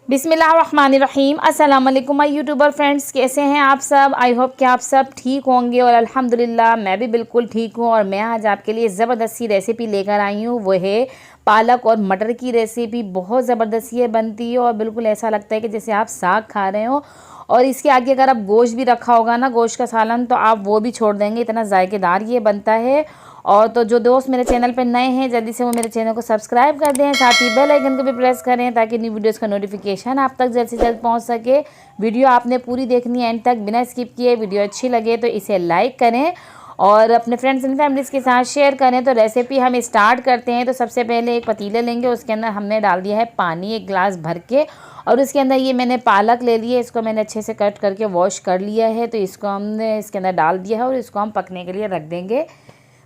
बिस्मिल्लाहिर्रहमानिर्रहीम। अस्सलाम वालेकुम माय यूट्यूबर फ्रेंड्स, कैसे हैं आप सब। आई होप कि आप सब ठीक होंगे और अल्हम्दुलिल्लाह मैं भी बिल्कुल ठीक हूँ। और मैं आज आपके लिए ज़बरदस्त सी रेसिपी लेकर आई हूँ, वो है पालक और मटर की रेसिपी। बहुत ज़बरदस्त ये बनती है और बिल्कुल ऐसा लगता है कि जैसे आप साग खा रहे हो। और इसके आगे अगर आप गोश्त भी रखा होगा ना, गोश्त का सालन, तो आप वो भी छोड़ देंगे, इतना जायकेदार ये बनता है। और तो जो दोस्त मेरे चैनल पर नए हैं, जल्दी से वो मेरे चैनल को सब्सक्राइब कर दें, साथ ही बेल आइकन को भी प्रेस करें ताकि न्यू वीडियोस का नोटिफिकेशन आप तक जल्द से जल्द पहुंच सके। वीडियो आपने पूरी देखनी है एंड तक, बिना स्किप किए। वीडियो अच्छी लगे तो इसे लाइक करें और अपने फ्रेंड्स एंड फैमिलीज़ के साथ शेयर करें। तो रेसिपी हम स्टार्ट करते हैं। तो सबसे पहले एक पतीले लेंगे, उसके अंदर हमने डाल दिया है पानी 1 गिलास भर के। और उसके अंदर ये मैंने पालक ले ली है, इसको मैंने अच्छे से कट करके वॉश कर लिया है। तो इसको हमने इसके अंदर डाल दिया है और इसको हम पकने के लिए रख देंगे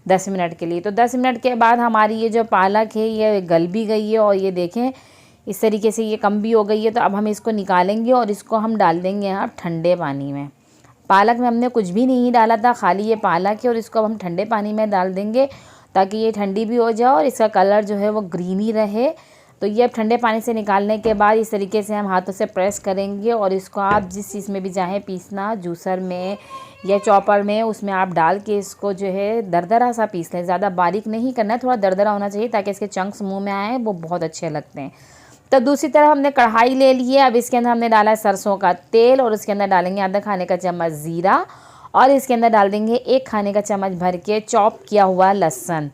10 मिनट के लिए। तो 10 मिनट के बाद हमारी ये जो पालक है ये गल भी गई है और ये देखें इस तरीके से ये कम भी हो गई है। तो अब हम इसको निकालेंगे और इसको हम डाल देंगे यहाँ ठंडे पानी में। पालक में हमने कुछ भी नहीं डाला था, खाली ये पालक है और इसको अब हम ठंडे पानी में डाल देंगे ताकि ये ठंडी भी हो जाए और इसका कलर जो है वो ग्रीनी रहे। तो ये अब ठंडे पानी से निकालने के बाद इस तरीके से हम हाथों से प्रेस करेंगे और इसको आप जिस चीज़ में भी चाहें पीसना, जूसर में या चॉपर में, उसमें आप डाल के इसको जो है दरदरा सा पीस लें। ज़्यादा बारीक नहीं करना है, थोड़ा दरदरा होना चाहिए ताकि इसके चंक्स मुंह में आए, वो बहुत अच्छे लगते हैं। तो दूसरी तरफ हमने कढ़ाई ले ली है। अब इसके अंदर हमने डाला है सरसों का तेल और उसके अंदर डालेंगे आधा खाने का चम्मच ज़ीरा और इसके अंदर डाल देंगे 1 खाने का चम्मच भर के चॉप किया हुआ लहसुन।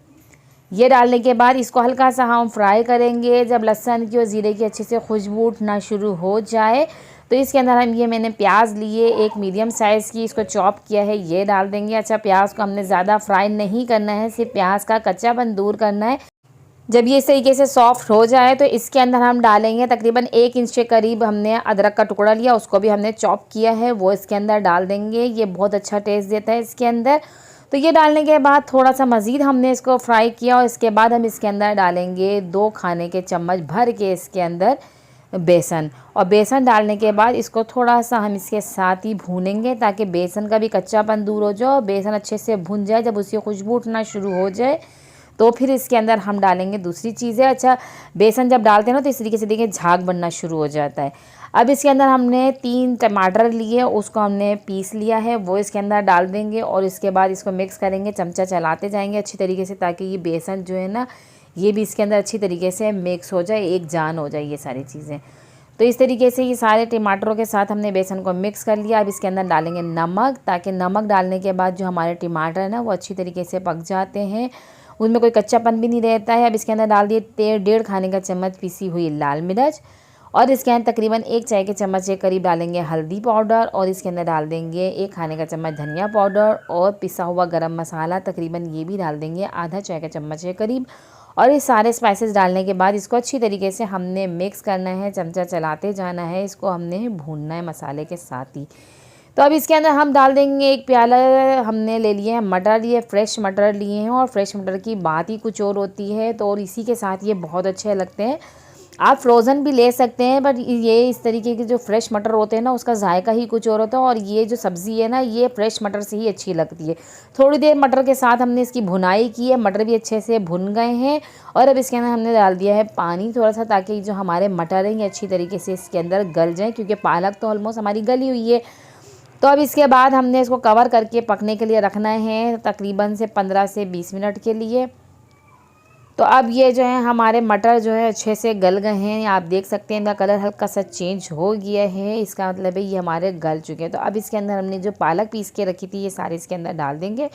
ये डालने के बाद इसको हल्का सा हम फ्राई करेंगे। जब लहसुन की और ज़ीरे की अच्छे से खुशबू उठना शुरू हो जाए तो इसके अंदर हम ये मैंने प्याज लिए 1 मीडियम साइज़ की, इसको चॉप किया है, ये डाल देंगे। अच्छा, प्याज को हमने ज़्यादा फ्राई नहीं करना है, सिर्फ प्याज का कच्चापन दूर करना है। जब ये इस तरीके से सॉफ्ट हो जाए तो इसके अंदर हम डालेंगे तकरीबन 1 इंच के करीब हमने अदरक का टुकड़ा लिया, उसको भी हमने चॉप किया है, वो इसके अंदर डाल देंगे। ये बहुत अच्छा टेस्ट देता है इसके अंदर। तो ये डालने के बाद थोड़ा सा मज़ीद हमने इसको फ्राई किया और इसके बाद हम इसके अंदर डालेंगे 2 खाने के चम्मच भर के इसके अंदर बेसन। और बेसन डालने के बाद इसको थोड़ा सा हम इसके साथ ही भूनेंगे ताकि बेसन का भी कच्चापन दूर हो जाए। बेसन अच्छे से भुन जाए, जब उसकी खुशबू उठना शुरू हो जाए तो फिर इसके अंदर हम डालेंगे दूसरी चीज़ें। अच्छा, बेसन जब डालते हैं ना तो इस तरीके से देखिए झाग बनना शुरू हो जाता है। अब इसके अंदर हमने 3 टमाटर लिए, उसको हमने पीस लिया है, वो इसके अंदर डाल देंगे और इसके बाद इसको मिक्स करेंगे, चमचा चलाते जाएंगे अच्छी तरीके से ताकि ये बेसन जो है ना ये भी इसके अंदर अच्छी तरीके से मिक्स हो जाए, एक जान हो जाए ये सारी चीज़ें। तो इस तरीके से ये सारे टमाटरों के साथ हमने बेसन को मिक्स कर लिया। अब इसके अंदर डालेंगे नमक, ताकि नमक डालने के बाद जो हमारे टमाटर है ना वो अच्छी तरीके से पक जाते हैं, उनमें कोई कच्चापन भी नहीं रहता है। अब इसके अंदर डाल दिए 1.5 खाने का चम्मच पीसी हुई लाल मिर्च और इसके अंदर तकरीबन 1 चाय के चम्मच के करीब डालेंगे हल्दी पाउडर और इसके अंदर डाल देंगे 1 खाने का चम्मच धनिया पाउडर और पिसा हुआ गरम मसाला, तकरीबन ये भी डाल देंगे आधा चाय का चम्मच के करीब। और ये सारे स्पाइसेस डालने के बाद इसको अच्छी तरीके से हमने मिक्स करना है, चमचा चलाते जाना है, इसको हमने भूनना है मसाले के साथ ही। तो अब इसके अंदर हम डाल देंगे 1 प्याला हमने ले लिए हैं मटर, ये फ्रेश मटर लिए हैं और फ्रेश मटर की बात ही कुछ और होती है। तो और इसी के साथ ये बहुत अच्छे लगते हैं। आप फ्रोज़न भी ले सकते हैं, बट ये इस तरीके के जो फ्रेश मटर होते हैं ना उसका जायका ही कुछ और होता है। और ये जो सब्ज़ी है ना ये फ्रेश मटर से ही अच्छी लगती है। थोड़ी देर मटर के साथ हमने इसकी भुनाई की है, मटर भी अच्छे से भुन गए हैं। और अब इसके अंदर हमने डाल दिया है पानी थोड़ा सा, ताकि जो हमारे मटर हैं ये अच्छी तरीके से इसके अंदर गल जाएँ, क्योंकि पालक तो ऑलमोस्ट हमारी गली हुई है। तो अब इसके बाद हमने इसको कवर करके पकने के लिए रखना है तकरीबन से 15 से 20 मिनट के लिए। तो अब ये जो है हमारे मटर जो है अच्छे से गल गए हैं, आप देख सकते हैं इनका कलर हल्का सा चेंज हो गया है, इसका मतलब है ये हमारे गल चुके हैं। तो अब इसके अंदर हमने जो पालक पीस के रखी थी ये सारे इसके अंदर डाल देंगे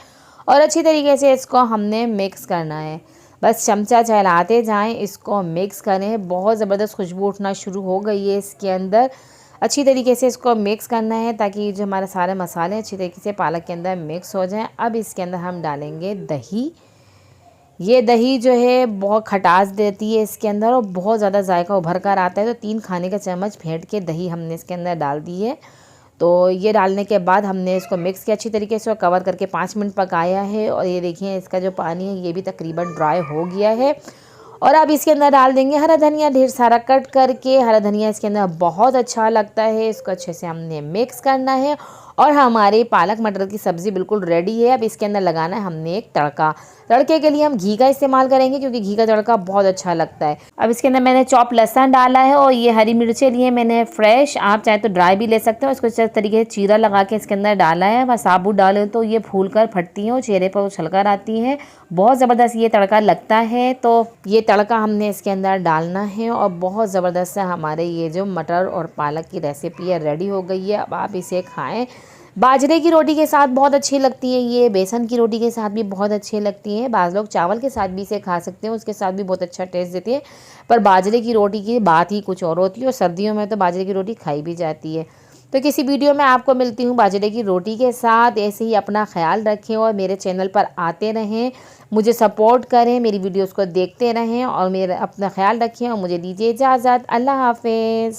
और अच्छी तरीके से इसको हमने मिक्स करना है। बस चमचा चलाते जाएँ, इसको मिक्स करें। बहुत ज़बरदस्त खुशबू उठना शुरू हो गई है इसके अंदर। अच्छी तरीके से इसको मिक्स करना है ताकि जो हमारे सारे मसाले अच्छी तरीके से पालक के अंदर मिक्स हो जाएं। अब इसके अंदर हम डालेंगे दही। ये दही जो है बहुत खटास देती है इसके अंदर और बहुत ज़्यादा जायका उभर कर आता है। तो 3 खाने का चम्मच फेंट के दही हमने इसके अंदर डाल दी है। तो ये डालने के बाद हमने इसको मिक्स किया अच्छी तरीके से और कवर करके 5 मिनट पकाया है। और ये देखिए इसका जो पानी है ये भी तकरीबन ड्राई हो गया है। और अब इसके अंदर डाल देंगे हरा धनिया, ढेर सारा कट करके। हरा धनिया इसके अंदर बहुत अच्छा लगता है, इसको अच्छे से हमने मिक्स करना है। और हमारे पालक मटर की सब्ज़ी बिल्कुल रेडी है। अब इसके अंदर लगाना है हमने एक तड़का। तड़के के लिए हम घी का इस्तेमाल करेंगे क्योंकि घी का तड़का बहुत अच्छा लगता है। अब इसके अंदर मैंने चॉप लहसुन डाला है और ये हरी मिर्चें लिए मैंने फ्रेश, आप चाहे तो ड्राई भी ले सकते हो। इसको इस तरीके से चीरा लगा के इसके अंदर डाला है। बस साबुत डालें तो ये फूल कर फटती हैं और चेहरे पर उछलकर आती हैं। बहुत ज़बरदस्त ये तड़का लगता है। तो ये तड़का हमने इसके अंदर डालना है और बहुत ज़बरदस्त है हमारे ये जो मटर और पालक की रेसिपी है रेडी हो गई है। अब आप इसे खाएं। बाजरे की रोटी के साथ बहुत अच्छी लगती है ये, बेसन की रोटी के साथ भी बहुत अच्छी लगती हैं। बाज़ लोग चावल के साथ भी इसे खा सकते हैं, उसके साथ भी बहुत अच्छा टेस्ट देती है। पर बाजरे की रोटी की बात ही कुछ और होती है और सर्दियों में तो बाजरे की रोटी खाई भी जाती है। तो किसी वीडियो में आपको मिलती हूँ बाजरे की रोटी के साथ। ऐसे ही अपना ख्याल रखें और मेरे चैनल पर आते रहें, मुझे सपोर्ट करें, मेरी वीडियोज़ को देखते रहें और मेरा अपना ख्याल रखें और मुझे दीजिए इजाज़त। अल्लाह हाफ़िज़।